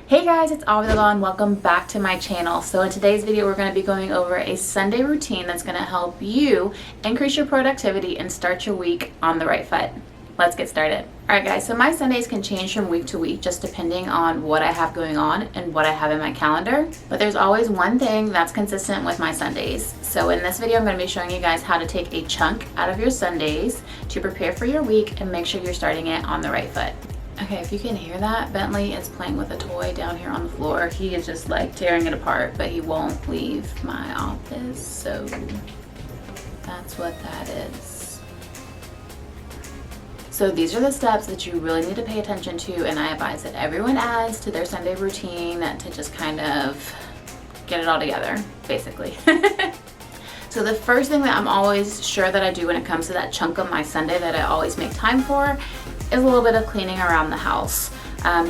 Hey guys, it's Avia LeVon. Welcome back to my channel. So in today's video, we're going to be going over a Sunday routine that's going to help you increase your productivity and start your week on the right foot. Let's get started. Alright guys, so my Sundays can change from week to week just depending on what I have going on and what I have in my calendar. But there's always one thing that's consistent with my Sundays. So in this video, I'm going to be showing you guys how to take a chunk out of your Sundays to prepare for your week and make sure you're starting it on the right foot. Okay, if you can hear that, Bentley is playing with a toy down here on the floor. He is just like tearing it apart, but he won't leave my office, so that's what that is. So these are the steps that you really need to pay attention to, and I advise that everyone adds to their Sunday routine to just kind of get it all together, basically. So the first thing that I'm always sure that I do when it comes to that chunk of my Sunday that I always make time for is a little bit of cleaning around the house.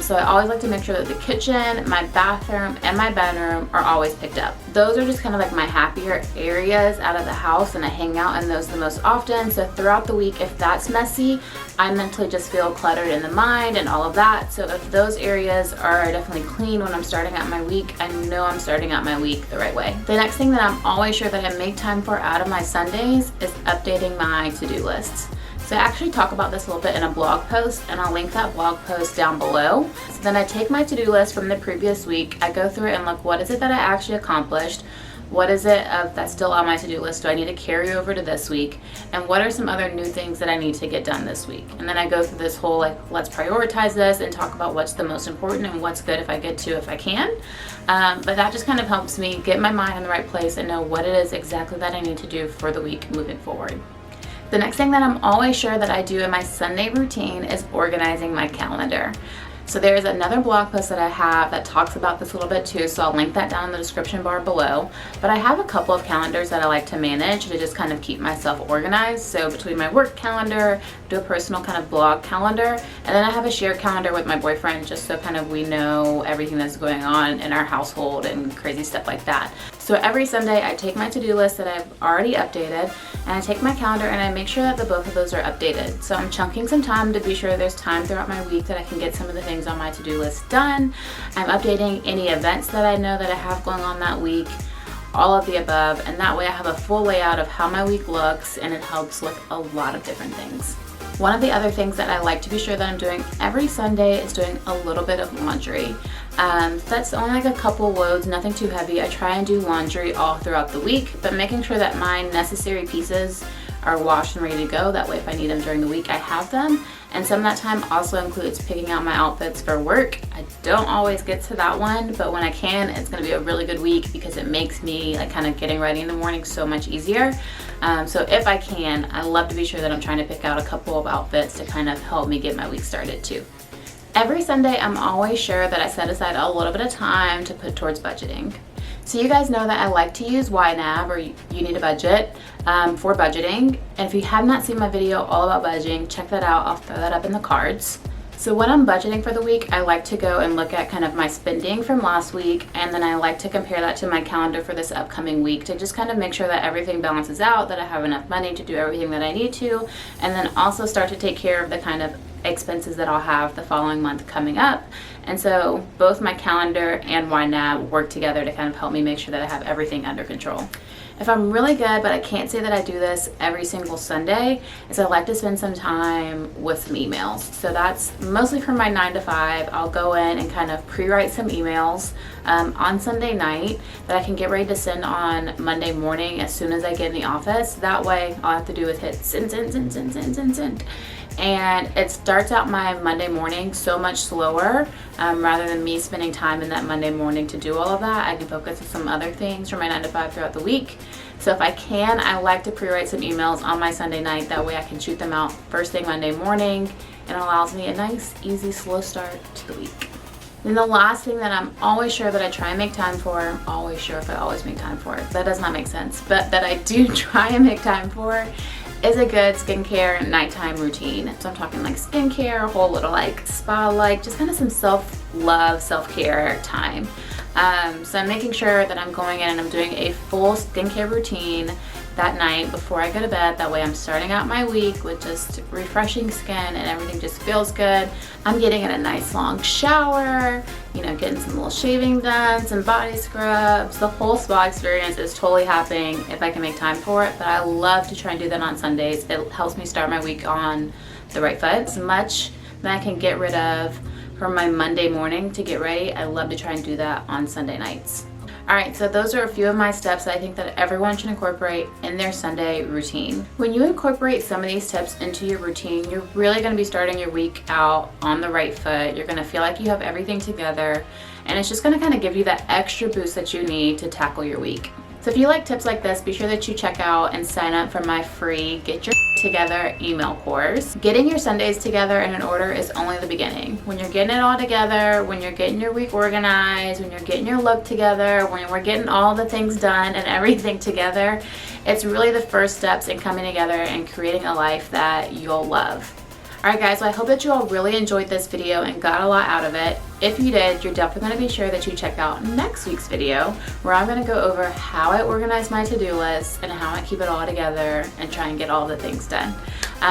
So I always like to make sure that the kitchen, my bathroom, and my bedroom are always picked up. Those are just kind of like my happier areas out of the house, and I hang out in those the most often. So throughout the week, if that's messy, I mentally just feel cluttered in the mind and all of that. So if those areas are definitely clean when I'm starting out my week, I know I'm starting out my week the right way. The next thing that I'm always sure that I make time for out of my Sundays is updating my to-do lists. So I actually talk about this a little bit in a blog post, and I'll link that blog post down below. So then I take my to-do list from the previous week, I go through it and look, what is it that I actually accomplished? What is it that's still on my to-do list do I need to carry over to this week? And what are some other new things that I need to get done this week? And then I go through this whole let's prioritize this and talk about what's the most important and what's good if I get to if I can. But that just kind of helps me get my mind in the right place and know what it is exactly that I need to do for the week moving forward. The next thing that I'm always sure that I do in my Sunday routine is organizing my calendar. So there's another blog post that I have that talks about this a little bit too, so I'll link that down in the description bar below. But I have a couple of calendars that I like to manage to just kind of keep myself organized. So between my work calendar, do a personal kind of blog calendar, and then I have a shared calendar with my boyfriend just so kind of we know everything that's going on in our household and crazy stuff like that. So every Sunday I take my to-do list that I've already updated, and I take my calendar and I make sure that the both of those are updated. So I'm chunking some time to be sure there's time throughout my week that I can get some of the things on my to-do list done. I'm updating any events that I know that I have going on that week, all of the above, and that way I have a full layout of how my week looks, and it helps with a lot of different things. One of the other things that I like to be sure that I'm doing every Sunday is doing a little bit of laundry. That's only like a couple loads, nothing too heavy. I try and do laundry all throughout the week, but making sure that my necessary pieces are washed and ready to go. That way if I need them during the week, I have them. And some of that time also includes picking out my outfits for work. I don't always get to that one, but when I can, it's gonna be a really good week because it makes me like kind of getting ready in the morning so much easier. So if I can, I love to be sure that I'm trying to pick out a couple of outfits to kind of help me get my week started too. Every Sunday, I'm always sure that I set aside a little bit of time to put towards budgeting. So you guys know that I like to use YNAB, or you need a budget, for budgeting. And if you have not seen my video all about budgeting, check that out. I'll throw that up in the cards. So when I'm budgeting for the week, I like to go and look at kind of my spending from last week, and then I like to compare that to my calendar for this upcoming week to just kind of make sure that everything balances out, that I have enough money to do everything that I need to, and then also start to take care of the kind of expenses that I'll have the following month coming up. And so both my calendar and YNAB work together to kind of help me make sure that I have everything under control. If I'm really good, but I can't say that I do this every single Sunday, is I like to spend some time with some emails. So that's mostly for my 9 to 5. I'll go in and kind of pre-write some emails on Sunday night that I can get ready to send on Monday morning as soon as I get in the office. That way all I have to do is hit send, send, send, send, send, send, send. And it starts out my Monday morning so much slower. Rather than me spending time in that Monday morning to do all of that, I can focus on some other things for my 9 to 5 throughout the week. So if I can, I like to pre-write some emails on my Sunday night. That way I can shoot them out first thing Monday morning, and it allows me a nice, easy, slow start to the week. And the last thing that I'm always sure that I try and make time for, always sure if I always make time for it, that does not make sense, but that I do try and make time for, is a good skincare nighttime routine. So I'm talking like skincare, a whole little like spa-like, just kind of some self-love, self-care time. So I'm making sure that I'm going in and I'm doing a full skincare routine that night before I go to bed. That way I'm starting out my week with just refreshing skin and everything just feels good. I'm getting in a nice long shower, you know, getting some little shaving done, some body scrubs. The whole spa experience is totally happening if I can make time for it, but I love to try and do that on Sundays. It helps me start my week on the right foot. As much that I can get rid of from my Monday morning to get ready, I love to try and do that on Sunday nights. Alright, so those are a few of my steps that I think that everyone should incorporate in their Sunday routine. When you incorporate some of these tips into your routine, you're really going to be starting your week out on the right foot. You're going to feel like you have everything together, and it's just going to kind of give you that extra boost that you need to tackle your week. So if you like tips like this, be sure that you check out and sign up for my free Get Your Together email course. Getting your Sundays together and in order is only the beginning. When you're getting it all together, when you're getting your week organized, when you're getting your look together, when we're getting all the things done and everything together, it's really the first steps in coming together and creating a life that you'll love. Alright guys, well I hope that you all really enjoyed this video and got a lot out of it. If you did, you're definitely going to be sure that you check out next week's video where I'm going to go over how I organize my to-do list and how I keep it all together and try and get all the things done.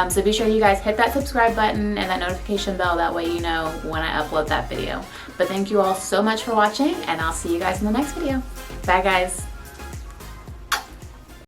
So be sure you guys hit that subscribe button and that notification bell, that way you know when I upload that video. But thank you all so much for watching, and I'll see you guys in the next video. Bye guys!